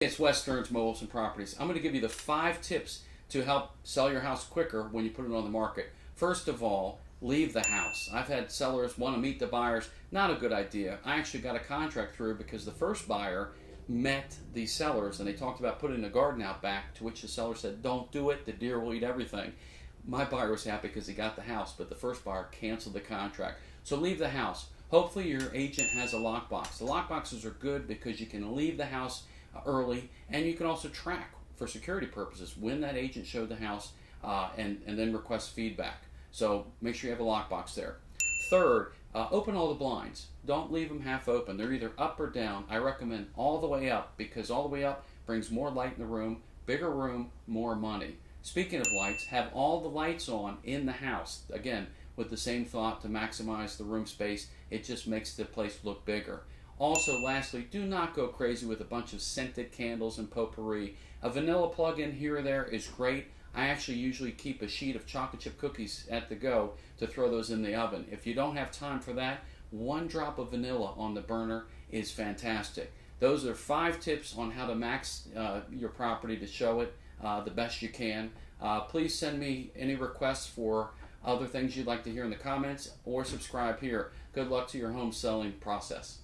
It's Wes Stearns, Mobiles and Properties. I'm going to give you the 5 tips to help sell your house quicker when you put it on the market. First of all, leave the house. I've had sellers want to meet the buyers. Not a good idea. I actually got a contract through because the first buyer met the sellers and they talked about putting a garden out back, to which the seller said, don't do it, the deer will eat everything. My buyer was happy because he got the house, but the first buyer canceled the contract. So leave the house. Hopefully your agent has a lockbox. The lockboxes are good because you can leave the house early, and you can also track for security purposes when that agent showed the house and then request feedback. So make sure you have a lockbox there. Third, open all the blinds. Don't leave them half open. They're either up or down. I recommend all the way up because all the way up brings more light in the room. Bigger room, more money. Speaking of lights, have all the lights on in the house. Again, with the same thought to maximize the room space. It just makes the place look bigger. Also, lastly, do not go crazy with a bunch of scented candles and potpourri. A vanilla plug-in here or there is great. I actually usually keep a sheet of chocolate chip cookies at the go to throw those in the oven. If you don't have time for that, 1 drop of vanilla on the burner is fantastic. Those are 5 tips on how to max your property to show it the best you can. Please send me any requests for other things you'd like to hear in the comments or subscribe here. Good luck to your home selling process.